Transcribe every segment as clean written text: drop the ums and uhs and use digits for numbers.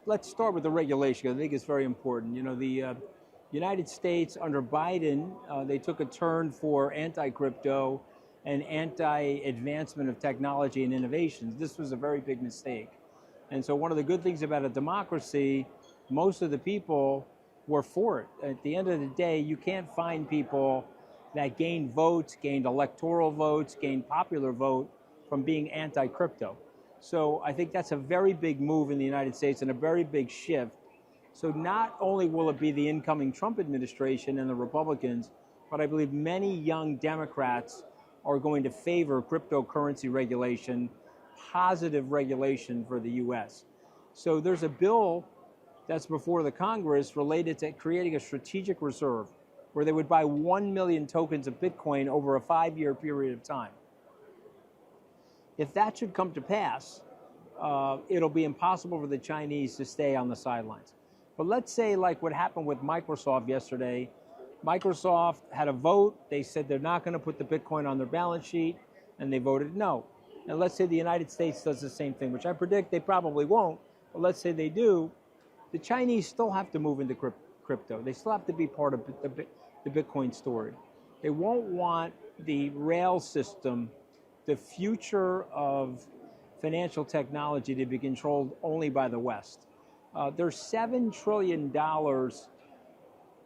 Let's start with the regulation. I think it's very important. You know, the United States under Biden, they took a turn for anti-crypto and anti-advancement of technology and innovations. This was a very big mistake. And so one of the good things about a democracy, most of the people were for it. At the end of the day, you can't find people that gained votes, gained electoral votes, gained popular vote from being anti-crypto. So I think that's a very big move in the United States and a very big shift. So not only will it be the incoming Trump administration and the Republicans, but I believe many young Democrats are going to favor cryptocurrency regulation, positive regulation for the US. So there's a bill that's before the Congress related to creating a strategic reserve where they would buy 1 million tokens of Bitcoin over a 5-year period of time. If that should come to pass, it'll be impossible for the Chinese to stay on the sidelines. But let's say like what happened with Microsoft yesterday. Microsoft had a vote. They said they're not going to put the Bitcoin on their balance sheet, and they voted no. And let's say the United States does the same thing, which I predict they probably won't, but let's say they do. The Chinese still have to move into crypto. They still have to be part of the Bitcoin story. They won't want the rail system, the future of financial technology, to be controlled only by the West. There's $7 trillion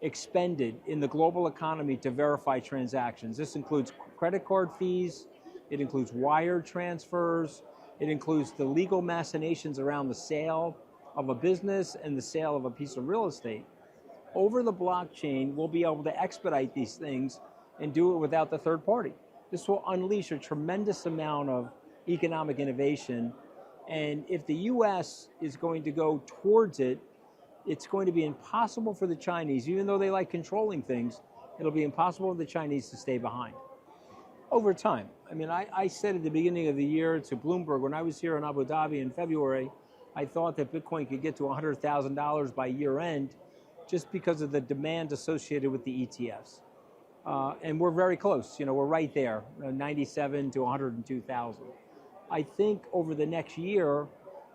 expended in the global economy to verify transactions. This includes credit card fees, it includes wire transfers, it includes the legal machinations around the sale of a business and the sale of a piece of real estate. Over the blockchain, we'll be able to expedite these things and do it without the third party. This will unleash a tremendous amount of economic innovation. And if the US is going to go towards it, it's going to be impossible for the Chinese, even though they like controlling things, it'll be impossible for the Chinese to stay behind. Over time, I mean, I said at the beginning of the year to Bloomberg, when I was here in Abu Dhabi in February, I thought that Bitcoin could get to $100,000 by year end just because of the demand associated with the ETFs. And we're very close, you know, we're right there, 97 to 102,000. I think over the next year,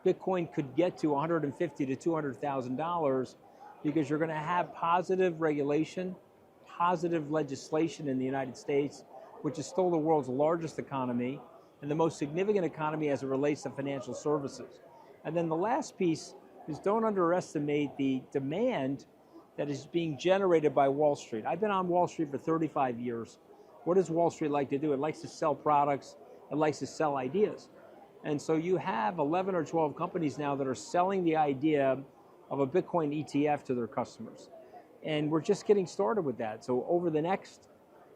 Bitcoin could get to $150,000 to $200,000 because you're going to have positive regulation, positive legislation in the United States, which is still the world's largest economy and the most significant economy as it relates to financial services. And then the last piece is don't underestimate the demand that is being generated by Wall Street. I've been on Wall Street for 35 years. What does Wall Street like to do? It likes to sell products, it likes to sell ideas. And so you have 11 or 12 companies now that are selling the idea of a Bitcoin ETF to their customers. And we're just getting started with that. So over the next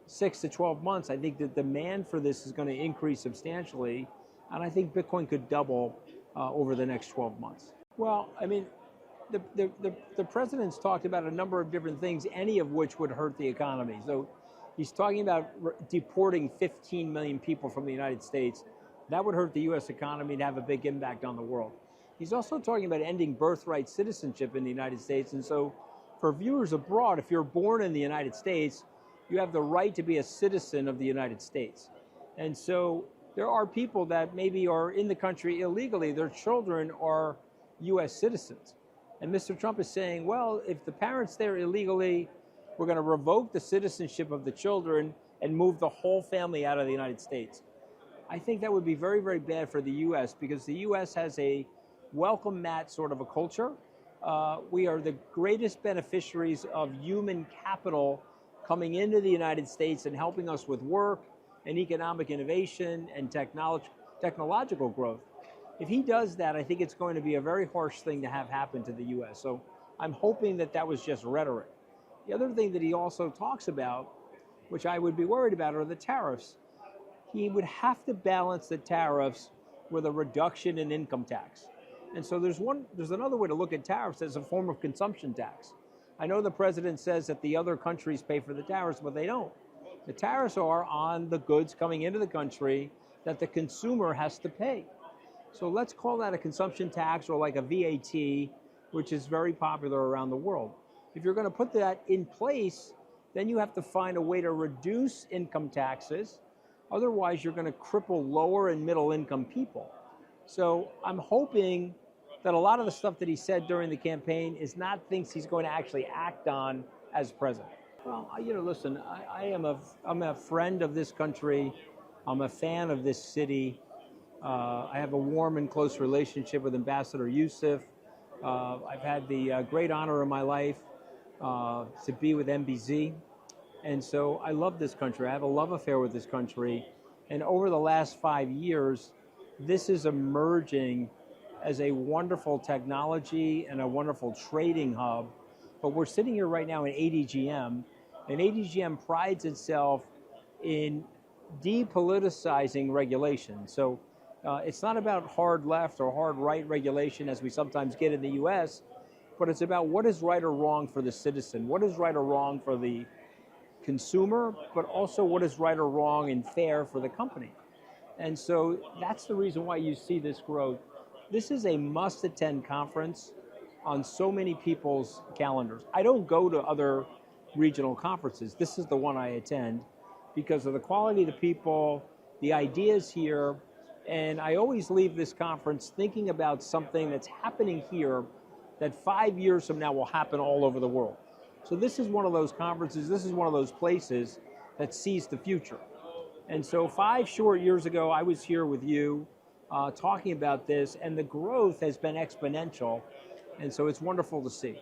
6 to 12 months, I think the demand for this is going to increase substantially. And I think Bitcoin could double over the next 12 months. Well, I mean, the president's talked about a number of different things, any of which would hurt the economy. So he's talking about deporting 15 million people from the United States. That would hurt the US economy and have a big impact on the world. He's also talking about ending birthright citizenship in the United States. And so for viewers abroad, if you're born in the United States, you have the right to be a citizen of the United States. And so there are people that maybe are in the country illegally, their children are US citizens. And Mr. Trump is saying, well, if the parents there illegally, we're going to revoke the citizenship of the children and move the whole family out of the United States. I think that would be very, very bad for the US because the US has a welcome mat sort of a culture. We are the greatest beneficiaries of human capital coming into the United States and helping us with work and economic innovation and technological growth. If he does that, I think it's going to be a very harsh thing to have happen to the US. So I'm hoping that that was just rhetoric. The other thing that he also talks about, which I would be worried about, are the tariffs. He would have to balance the tariffs with a reduction in income tax. And so there's another way to look at tariffs as a form of consumption tax. I know the president says that the other countries pay for the tariffs, but they don't. The tariffs are on the goods coming into the country that the consumer has to pay. So let's call that a consumption tax or like a VAT, which is very popular around the world. If you're going to put that in place, then you have to find a way to reduce income taxes. Otherwise, you're going to cripple lower and middle income people. So I'm hoping that a lot of the stuff that he said during the campaign is not things he's going to actually act on as president. Well, listen, I'm a friend of this country. I'm a fan of this city. I have a warm and close relationship with Ambassador Yusuf. I've had the great honor of my life to be with MBZ. And so I love this country. I have a love affair with this country. And over the last 5 years, this is emerging as a wonderful technology and a wonderful trading hub. But we're sitting here right now in ADGM, and ADGM prides itself in depoliticizing regulation. So it's not about hard left or hard right regulation as we sometimes get in the US, but it's about what is right or wrong for the citizen, what is right or wrong for the consumer, but also what is right or wrong and fair for the company. And so that's the reason why you see this growth. This is a must-attend conference on so many people's calendars. I don't go to other regional conferences. This is the one I attend because of the quality of the people, the ideas here, and I always leave this conference thinking about something that's happening here that 5 years from now will happen all over the world. So this is one of those conferences, this is one of those places that sees the future. And so 5 short years ago, I was here with you talking about this, and the growth has been exponential, and so it's wonderful to see.